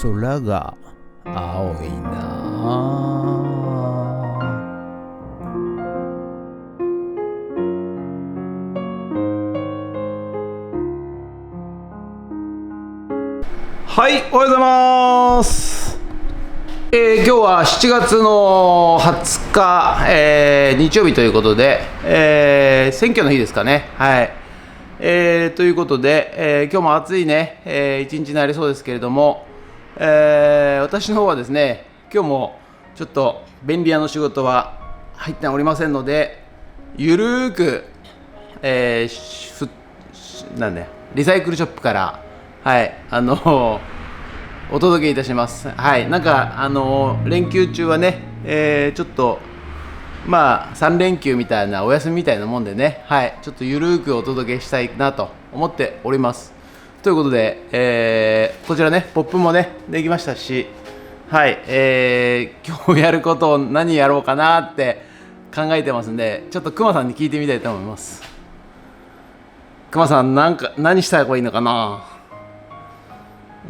空が青いな。はい、おはようございます。今日は7月の20日、日曜日ということで、選挙の日ですかね。はい。ということで、今日も暑いね、一日になりそうですけれども、私の方はですね、今日もちょっと便利屋の仕事は入っておりませんので、ゆるーく、リサイクルショップから、はい、お届けいたします。はい、なんか連休中はね、ちょっとまあ3連休みたいなお休みみたいなもんでね、はい、ちょっとゆるーくお届けしたいなと思っております。ということで、こちらね、ポップもねできましたし、はい、今日やることを何やろうかなって考えてますんで、ちょっとくまさんに聞いてみたいと思います。くまさん、何したらいいのかな。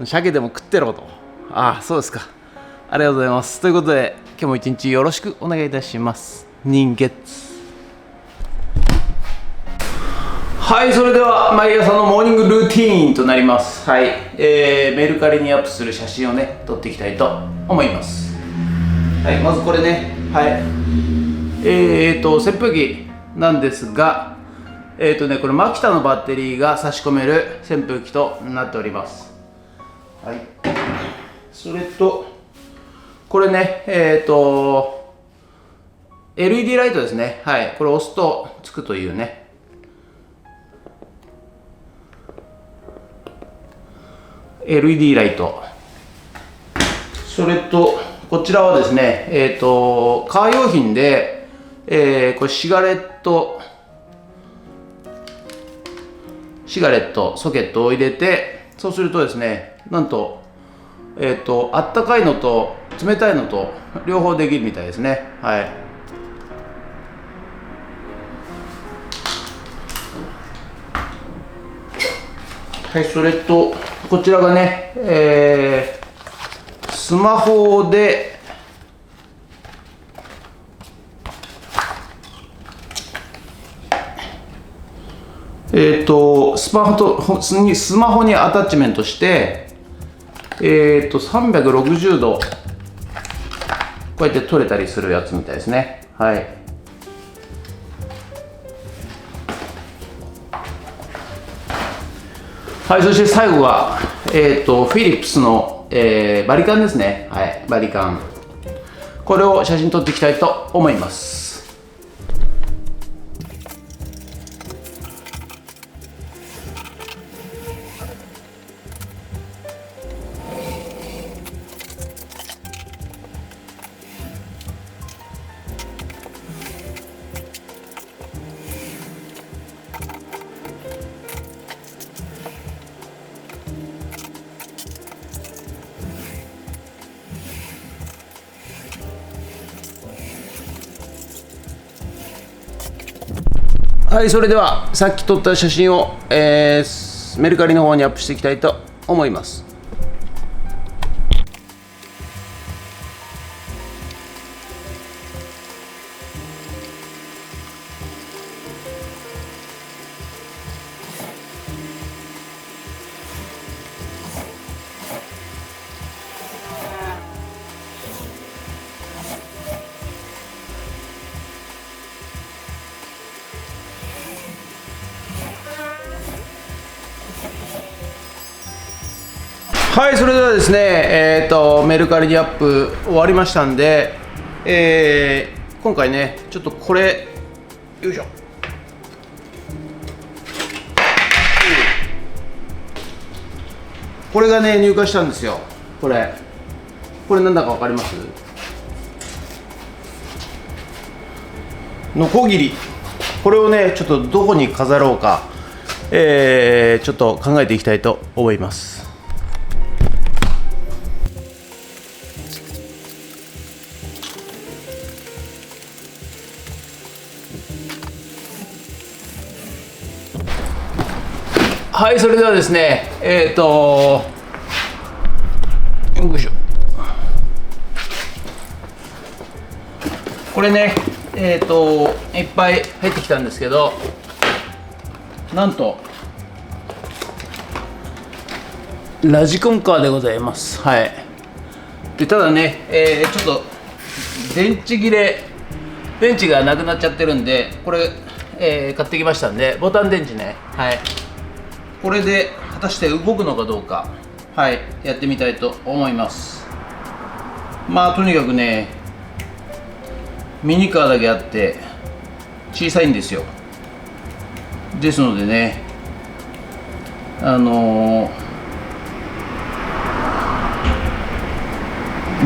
鮭でも食ってろと。ああ、そうですか。ありがとうございます。ということで、今日も一日よろしくお願いいたします。人月。はい、それでは毎朝のモーニングルーティーンとなります。はい、メルカリにアップする写真をね、撮っていきたいと思います。はい、まずこれね、はい。扇風機なんですが、これマキタのバッテリーが差し込める扇風機となっております。はい、それとこれね、LED ライトですね。はい、これ押すとつくというね、LED ライト。それとこちらはですね、カー用品で、これシガレットソケットを入れて、そうするとですね、なんと、あったかいのと冷たいのと両方できるみたいですね。はい。はい、それとこちらがね、スマホでスマホにアタッチメントして、360度こうやって撮れたりするやつみたいですね。はい。はい、そして最後はフィリップスの、バリカンですね。はい、バリカン。これを写真撮っていきたいと思います。はい、それではさっき撮った写真を、メルカリの方にアップしていきたいと思います。はい、それではですね、メルカリにアップ終わりましたんで、今回ね、ちょっとこれ、よいしょ。これがね、入荷したんですよ。これなんだかわかります？ノコギリ。これをね、ちょっとどこに飾ろうか、ちょっと考えていきたいと思います。はい、それではですね、よいしょ。これねいっぱい入ってきたんですけど、なんとラジコンカーでございます。はい。でただね、ちょっと電池がなくなっちゃってるんで、これ、買ってきましたんで、ボタン電池ね。はい。これで果たして動くのかどうか、はい、やってみたいと思います。まあとにかくね、ミニカーだけあって小さいんですよ。ですのでね、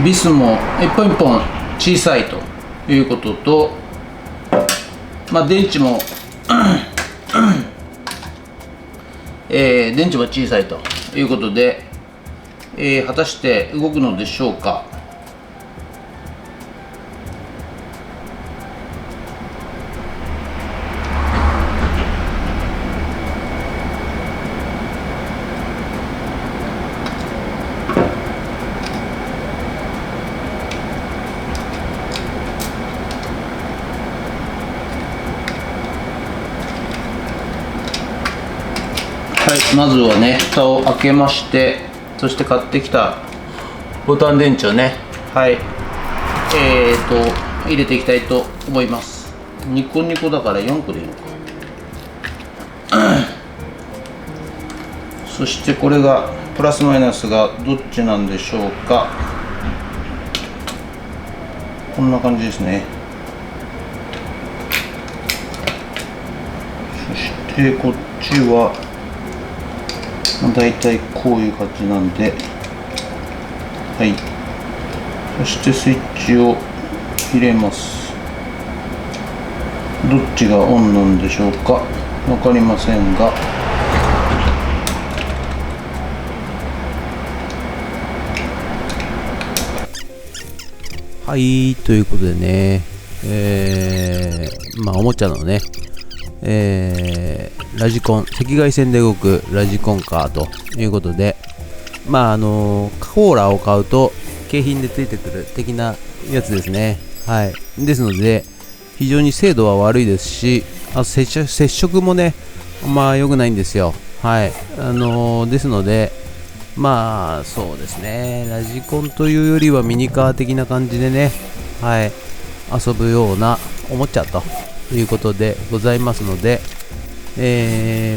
ビスも一本一本小さいということと、まあ電池も電池も小さいということで、果たして動くのでしょうか。はい、まずはね、蓋を開けまして、そして買ってきたボタン電池をね、はい、入れていきたいと思います。2個2個だから4個でいいのか。そしてこれがプラスマイナスがどっちなんでしょうか。こんな感じですね。そしてこっちはだいたいこういう感じなんで、はい。そしてスイッチを入れます。どっちがオンなんでしょうか、わかりませんが、はい、ということでね、まあおもちゃのね、ラジコン、赤外線で動くラジコンカーということで、まあコーラを買うと景品でついてくる的なやつですね。はい。ですので非常に精度は悪いですし、あと接触もね、まあ良くないんですよ。はい。ですので、まあそうですね、ラジコンというよりはミニカー的な感じでね、はい、遊ぶようなおもちゃということでございますので、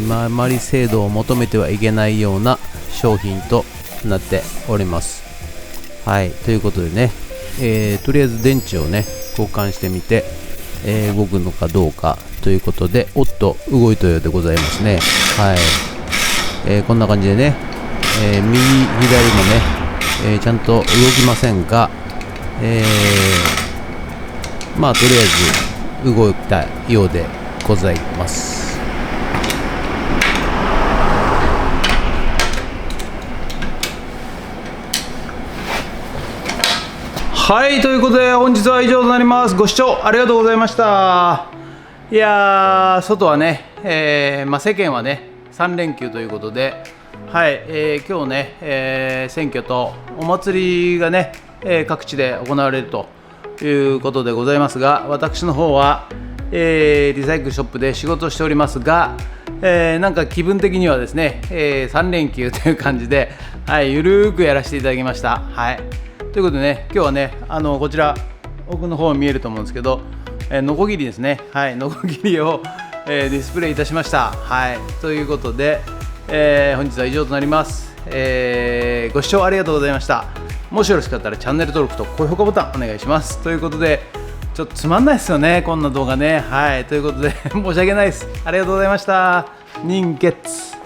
まあ、あまり精度を求めてはいけないような商品となっております。はい、ということでね、とりあえず電池をね交換してみて、動くのかどうかということで、おっと動いたようでございますね。はい、こんな感じでね、右左もね、ちゃんと動きませんが、まあとりあえず動いたようでございます。はい、ということで本日は以上となります。ご視聴ありがとうございました。いやー、外はね、まあ、世間はね3連休ということで、はい、今日ね、選挙とお祭りがね、各地で行われるということでございますが、私の方は、リサイクルショップで仕事をしておりますが、なんか気分的にはですね、3連休という感じで、はい、ゆるーくやらせていただきました。はい、ということでね、今日はね、こちら奥の方見えると思うんですけど、ノコギリですね。はい、ノコギリを、ディスプレイいたしました。はい、ということで、本日は以上となります。ご視聴ありがとうございました。もしよろしかったらチャンネル登録と高評価ボタンお願いします。ということで、ちょっとつまんないですよね、こんな動画ね。はい、ということで申し訳ないです。ありがとうございました。人月。